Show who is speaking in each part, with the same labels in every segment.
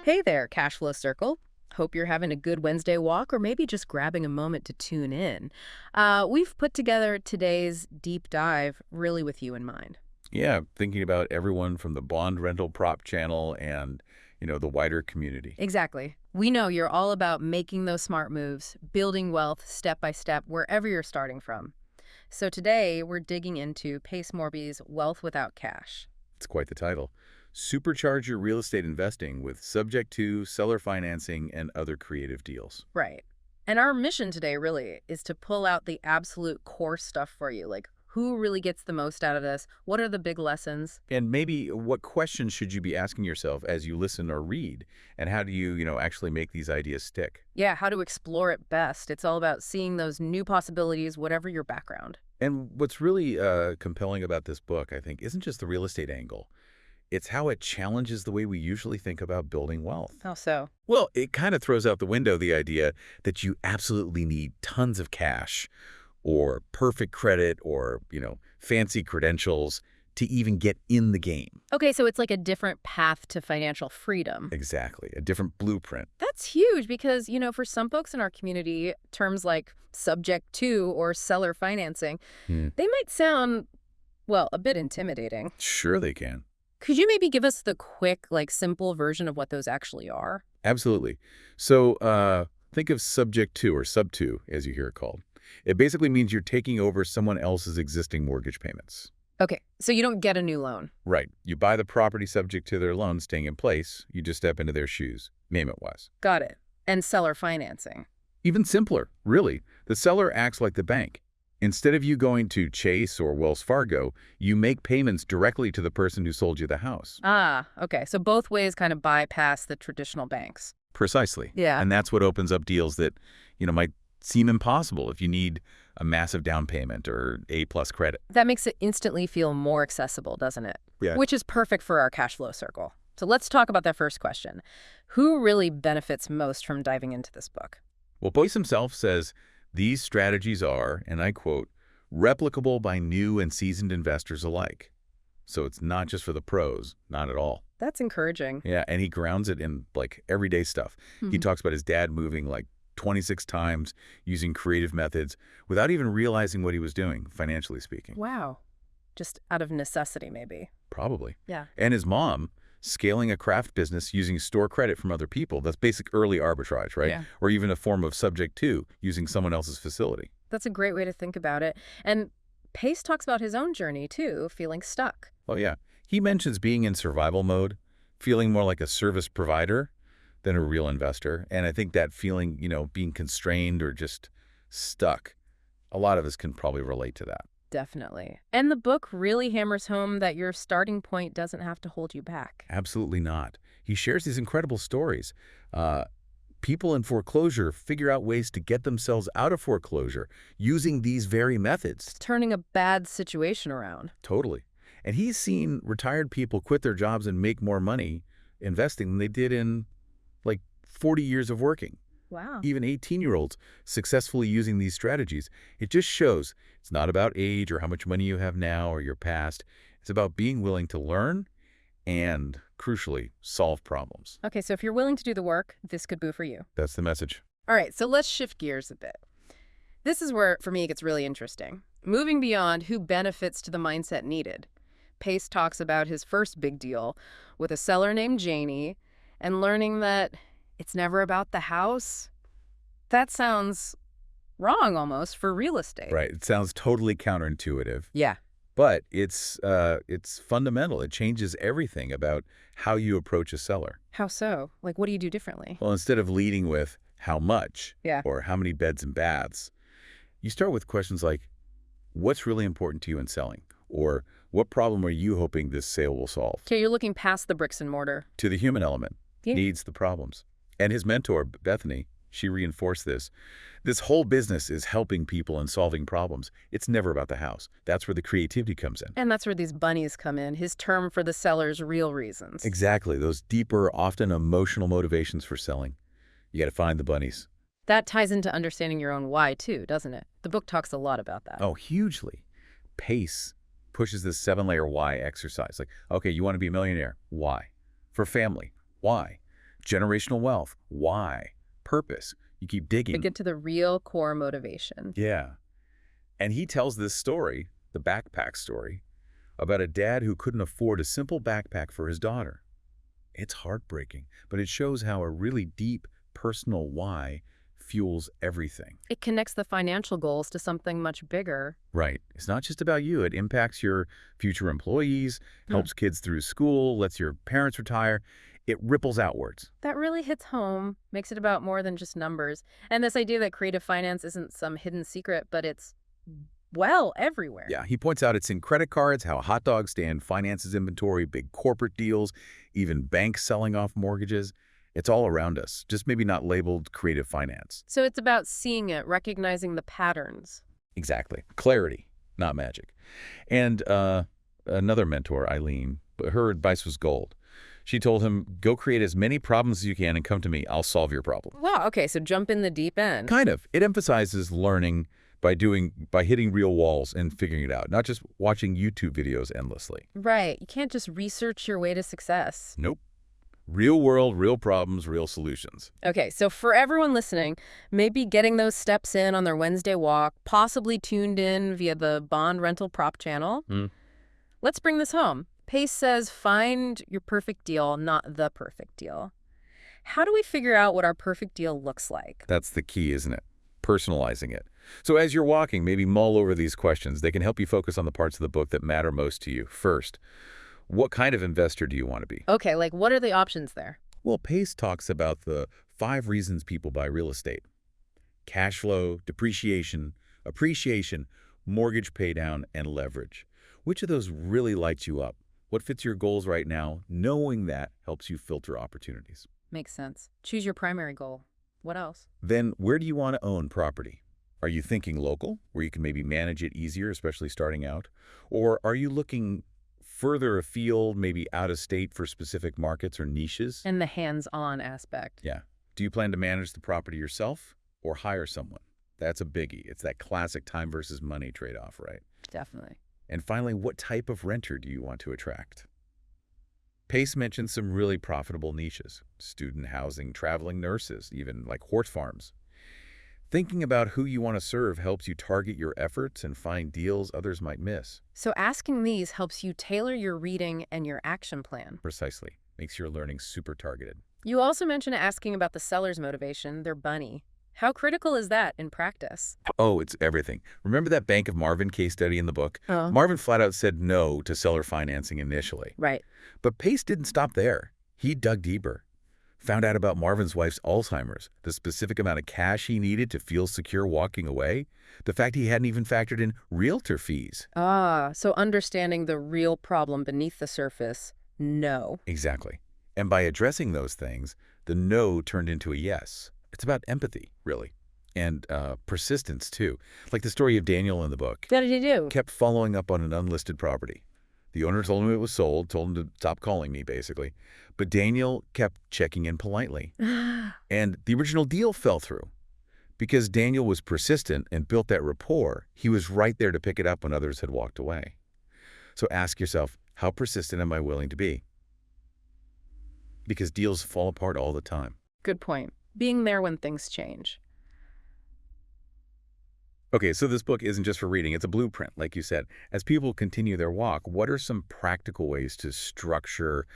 Speaker 1: Hey there, Cash Flow Circle. Hope you're having a good Wednesday walk or maybe just grabbing a moment to tune in. We've put together today's deep dive really with you in mind.
Speaker 2: Yeah, thinking about everyone from the bond rental prop channel and, the wider community.
Speaker 1: Exactly. We know you're all about making those smart moves, building wealth step by step wherever you're starting from. So today we're digging into Pace Morby's Wealth Without Cash.
Speaker 2: It's quite the title. Supercharge your real estate investing with subject to seller financing and other creative deals.
Speaker 1: Right. And our mission today really is to pull out the absolute core stuff for you, like who really gets the most out of this? What are the big lessons?
Speaker 2: And maybe what questions should you be asking yourself as you listen or read? And how do you, actually make these ideas stick?
Speaker 1: Yeah, how to explore it best. It's all about seeing those new possibilities, whatever your background.
Speaker 2: And what's really compelling about this book, I think, isn't just the real estate angle. It's how it challenges the way we usually think about building wealth.
Speaker 1: How so?
Speaker 2: Well, it kind of throws out the window the idea that you absolutely need tons of cash or perfect credit or, fancy credentials to even get in the game.
Speaker 1: Okay, so it's like a different path to financial freedom.
Speaker 2: Exactly. A different blueprint.
Speaker 1: That's huge because, for some folks in our community, terms like subject to or seller financing, they might sound, well, a bit intimidating.
Speaker 2: Sure they can.
Speaker 1: Could you maybe give us the quick, simple version of what those actually are?
Speaker 2: Absolutely. So think of subject to or sub to, as you hear it called. It basically means you're taking over someone else's existing mortgage payments.
Speaker 1: Okay, so you don't get a new loan.
Speaker 2: Right. You buy the property subject to their loan staying in place. You just step into their shoes, name-it-wise.
Speaker 1: Got it. And seller financing.
Speaker 2: Even simpler, really. The seller acts like the bank. Instead of you going to Chase or Wells Fargo, you make payments directly to the person who sold you the house.
Speaker 1: Ah, okay. So both ways kind of bypass the traditional banks.
Speaker 2: Precisely.
Speaker 1: Yeah.
Speaker 2: And that's what opens up deals that, might seem impossible if you need a massive down payment or A-plus credit.
Speaker 1: That makes it instantly feel more accessible, doesn't it?
Speaker 2: Yeah.
Speaker 1: Which is perfect for our cash flow circle. So let's talk about that first question. Who really benefits most from diving into this book?
Speaker 2: Well, Boyce himself says these strategies are, and I quote, replicable by new and seasoned investors alike. So it's not just for the pros, not at all.
Speaker 1: That's encouraging.
Speaker 2: Yeah, and he grounds it in, everyday stuff. He talks about his dad moving, 26 times using creative methods without even realizing what he was doing, financially speaking.
Speaker 1: Wow. Just out of necessity, maybe.
Speaker 2: Probably.
Speaker 1: Yeah.
Speaker 2: And his mom scaling a craft business using store credit from other people. That's basic early arbitrage, right?
Speaker 1: Yeah.
Speaker 2: Or even a form of subject to using someone else's facility.
Speaker 1: That's a great way to think about it. And Pace talks about his own journey, too, feeling stuck.
Speaker 2: Oh, yeah. He mentions being in survival mode, feeling more like a service provider than a real investor. And I think that feeling, being constrained or just stuck, a lot of us can probably relate to that.
Speaker 1: Definitely. And the book really hammers home that your starting point doesn't have to hold you back.
Speaker 2: Absolutely not. He shares these incredible stories. People in foreclosure figure out ways to get themselves out of foreclosure using these very methods.
Speaker 1: Turning a bad situation around.
Speaker 2: Totally. And he's seen retired people quit their jobs and make more money investing than they did in 40 years of working.
Speaker 1: Wow.
Speaker 2: Even 18-year-olds successfully using these strategies. It just shows it's not about age or how much money you have now or your past. It's about being willing to learn and, crucially, solve problems.
Speaker 1: Okay, so if you're willing to do the work, this could be for you.
Speaker 2: That's the message.
Speaker 1: All right, so let's shift gears a bit. This is where, for me, it gets really interesting. Moving beyond who benefits to the mindset needed. Pace talks about his first big deal with a seller named Janie and learning that it's never about the house. That sounds wrong almost for real estate.
Speaker 2: Right. It sounds totally counterintuitive.
Speaker 1: Yeah.
Speaker 2: But it's fundamental. It changes everything about how you approach a seller.
Speaker 1: How so? What do you do differently?
Speaker 2: Well, instead of leading with how much
Speaker 1: Yeah.
Speaker 2: or how many beds and baths, you start with questions like, what's really important to you in selling? Or what problem are you hoping this sale will solve?
Speaker 1: Okay, you're looking past the bricks and mortar.
Speaker 2: To the human element,
Speaker 1: Yeah.
Speaker 2: needs, the problems. And his mentor, Bethany, she reinforced this. This whole business is helping people and solving problems. It's never about the house. That's where the creativity comes in.
Speaker 1: And that's where these bunnies come in, his term for the seller's real reasons.
Speaker 2: Exactly. Those deeper, often emotional motivations for selling. You got to find the bunnies.
Speaker 1: That ties into understanding your own why, too, doesn't it? The book talks a lot about that.
Speaker 2: Oh, hugely. Pace pushes this 7-layer why exercise. Okay, you want to be a millionaire. Why? For family. Why? generational wealth, why, purpose. You keep
Speaker 1: To
Speaker 2: digging.
Speaker 1: get to the real core motivation.
Speaker 2: Yeah. And he tells this story, the backpack story, about a dad who couldn't afford a simple backpack for his daughter. It's heartbreaking, but it shows how a really deep, personal why fuels everything.
Speaker 1: It connects the financial goals to something much bigger.
Speaker 2: Right. It's not just about you. It impacts your future employees, helps kids through school, lets your parents retire. It ripples outwards.
Speaker 1: That really hits home, makes it about more than just numbers. And this idea that creative finance isn't some hidden secret, but it's, well, everywhere.
Speaker 2: Yeah, he points out it's in credit cards, how hot dog stand finances inventory, big corporate deals, even banks selling off mortgages. It's all around us, just maybe not labeled creative finance.
Speaker 1: So it's about seeing it, recognizing the patterns.
Speaker 2: Exactly. Clarity, not magic. And another mentor, Eileen, but her advice was gold. She told him, go create as many problems as you can and come to me. I'll solve your problem.
Speaker 1: Wow, okay, so jump in the deep end.
Speaker 2: Kind of. It emphasizes learning by hitting real walls and figuring it out, not just watching YouTube videos endlessly.
Speaker 1: Right, you can't just research your way to success.
Speaker 2: Nope. Real world, real problems, real solutions.
Speaker 1: Okay, so for everyone listening, maybe getting those steps in on their Wednesday walk, possibly tuned in via the bond rental prop channel. Let's bring this home. Pace says, find your perfect deal, not the perfect deal. How do we figure out what our perfect deal looks like?
Speaker 2: That's the key, isn't it? Personalizing it. So as you're walking, maybe mull over these questions. They can help you focus on the parts of the book that matter most to you. First, what kind of investor do you want to be?
Speaker 1: Okay, like what are the options there?
Speaker 2: Well, Pace talks about the 5 reasons people buy real estate. Cash flow, depreciation, appreciation, mortgage paydown, and leverage. Which of those really lights you up? What fits your goals right now? Knowing that helps you filter opportunities.
Speaker 1: Makes sense. Choose your primary goal. What else?
Speaker 2: Then, where do you want to own property? Are you thinking local, where you can maybe manage it easier, especially starting out? Or are you looking further afield, maybe out of state for specific markets or niches?
Speaker 1: And the hands-on aspect.
Speaker 2: Yeah. Do you plan to manage the property yourself or hire someone? That's a biggie. It's that classic time versus money trade-off, right?
Speaker 1: Definitely.
Speaker 2: And finally, what type of renter do you want to attract? Pace mentions some really profitable niches, student housing, traveling nurses, even like horse farms. Thinking about who you want to serve helps you target your efforts and find deals others might miss.
Speaker 1: So asking these helps you tailor your reading and your action plan.
Speaker 2: Precisely. Makes your learning super targeted.
Speaker 1: You also mentioned asking about the seller's motivation, their bunny. How critical is that in practice?
Speaker 2: Oh, it's everything. Remember that Bank of Marvin case study in the book?
Speaker 1: Oh.
Speaker 2: Marvin flat out said no to seller financing initially.
Speaker 1: Right.
Speaker 2: But Pace didn't stop there. He dug deeper. Found out about Marvin's wife's Alzheimer's, the specific amount of cash he needed to feel secure walking away, the fact he hadn't even factored in realtor fees.
Speaker 1: Ah, so understanding the real problem beneath the surface, no.
Speaker 2: Exactly. And by addressing those things, the no turned into a yes. It's about empathy, really, and persistence, too. Like the story of Daniel in the book.
Speaker 1: What did he do?
Speaker 2: Kept following up on an unlisted property. The owner told him it was sold, told him to stop calling me, basically. But Daniel kept checking in politely. And the original deal fell through. Because Daniel was persistent and built that rapport, he was right there to pick it up when others had walked away. So ask yourself, how persistent am I willing to be? Because deals fall apart all the time.
Speaker 1: Good point. Being there when things change.
Speaker 2: Okay, so this book isn't just for reading. It's a blueprint, like you said. As people continue their walk, what are some practical ways to structure,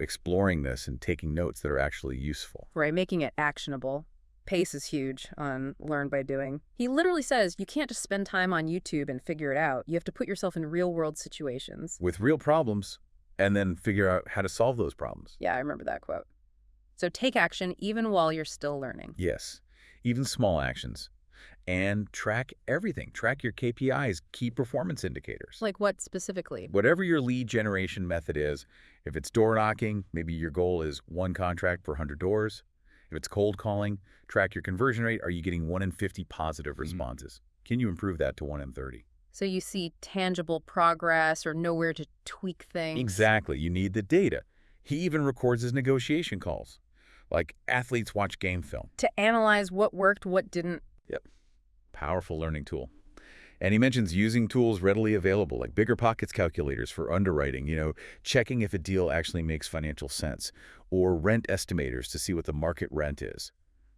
Speaker 2: exploring this and taking notes that are actually useful?
Speaker 1: Right, making it actionable. Pace is huge on learn by doing. He literally says you can't just spend time on YouTube and figure it out. You have to put yourself in real-world situations.
Speaker 2: With real problems, and then figure out how to solve those problems.
Speaker 1: Yeah, I remember that quote. So take action even while you're still learning.
Speaker 2: Yes, even small actions. And track everything. Track your KPIs, key performance indicators.
Speaker 1: Like what specifically?
Speaker 2: Whatever your lead generation method is, if it's door knocking, maybe your goal is 1 contract per 100 doors. If it's cold calling, track your conversion rate. Are you getting 1 in 50 positive responses? Can you improve that to 1 in 30?
Speaker 1: So you see tangible progress or know where to tweak things.
Speaker 2: Exactly. You need the data. He even records his negotiation calls. Like athletes watch game film.
Speaker 1: To analyze what worked, what didn't.
Speaker 2: Yep. Powerful learning tool. And he mentions using tools readily available, like bigger pockets calculators for underwriting, checking if a deal actually makes financial sense, or rent estimators to see what the market rent is.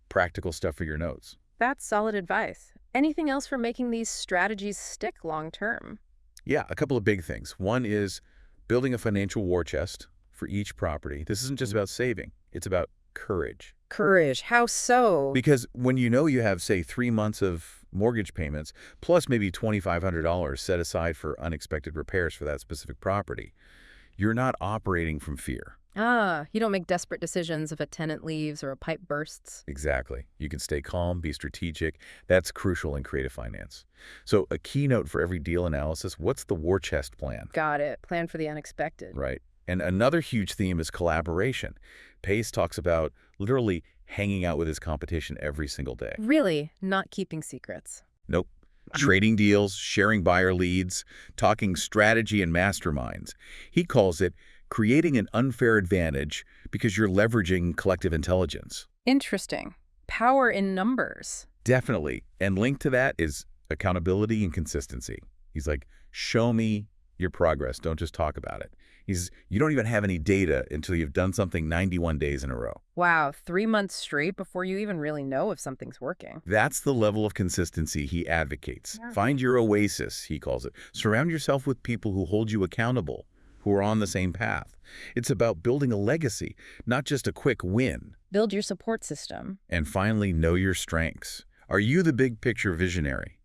Speaker 2: Practical stuff for your notes.
Speaker 1: That's solid advice. Anything else for making these strategies stick long term?
Speaker 2: Yeah, a couple of big things. One is building a financial war chest for each property. This isn't just about saving. It's about courage.
Speaker 1: Courage. How so?
Speaker 2: Because when you know you have, say, 3 months of mortgage payments, plus maybe $2,500 set aside for unexpected repairs for that specific property, you're not operating from fear.
Speaker 1: You don't make desperate decisions if a tenant leaves or a pipe bursts.
Speaker 2: Exactly. You can stay calm, be strategic. That's crucial in creative finance. So a keynote for every deal analysis, what's the war chest plan?
Speaker 1: Got it. Plan for the unexpected.
Speaker 2: Right. And another huge theme is collaboration. Pace talks about literally hanging out with his competition every single day.
Speaker 1: Really, not keeping secrets.
Speaker 2: Nope. Trading deals, sharing buyer leads, talking strategy and masterminds. He calls it creating an unfair advantage because you're leveraging collective intelligence.
Speaker 1: Interesting. Power in numbers.
Speaker 2: Definitely. And linked to that is accountability and consistency. He's like, show me your progress. Don't just talk about it. You don't even have any data until you've done something 91 days in a row.
Speaker 1: Wow, 3 months straight before you even really know if something's working.
Speaker 2: That's the level of consistency he advocates.
Speaker 1: Yeah.
Speaker 2: Find your oasis, he calls it. Surround yourself with people who hold you accountable, who are on the same path. It's about building a legacy, not just a quick win.
Speaker 1: Build your support system.
Speaker 2: And finally, know your strengths. Are you the big picture visionary?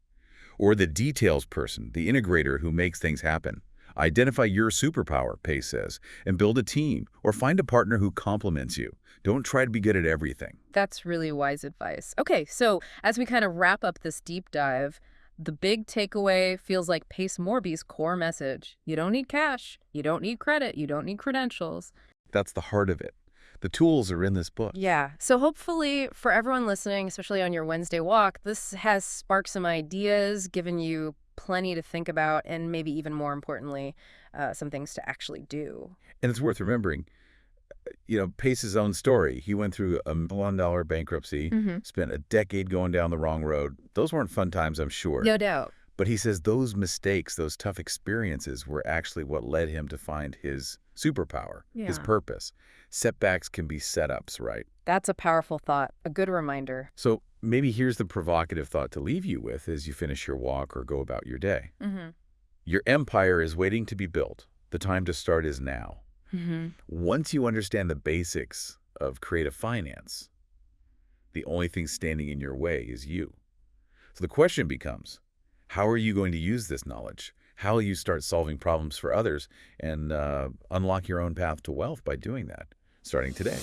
Speaker 2: Or the details person, the integrator who makes things happen? Identify your superpower, Pace says, and build a team or find a partner who complements you. Don't try to be good at everything.
Speaker 1: That's really wise advice. Okay, so as we kind of wrap up this deep dive, the big takeaway feels like Pace Morby's core message. You don't need cash. You don't need credit. You don't need credentials.
Speaker 2: That's the heart of it. The tools are in this book.
Speaker 1: Yeah. So hopefully for everyone listening, especially on your Wednesday walk, this has sparked some ideas, given you plenty to think about, and maybe even more importantly, some things to actually do.
Speaker 2: And it's worth remembering, Pace's own story. He went through a $1 million bankruptcy, spent a decade going down the wrong road. Those weren't fun times, I'm sure.
Speaker 1: No doubt.
Speaker 2: But he says those mistakes, those tough experiences were actually what led him to find his superpower, his purpose. Setbacks can be setups, right?
Speaker 1: That's a powerful thought, a good reminder.
Speaker 2: So maybe here's the provocative thought to leave you with as you finish your walk or go about your day. Your empire is waiting to be built. The time to start is now. Once you understand the basics of creative finance, the only thing standing in your way is you. So the question becomes, how are you going to use this knowledge? How will you start solving problems for others and unlock your own path to wealth by doing that, starting today?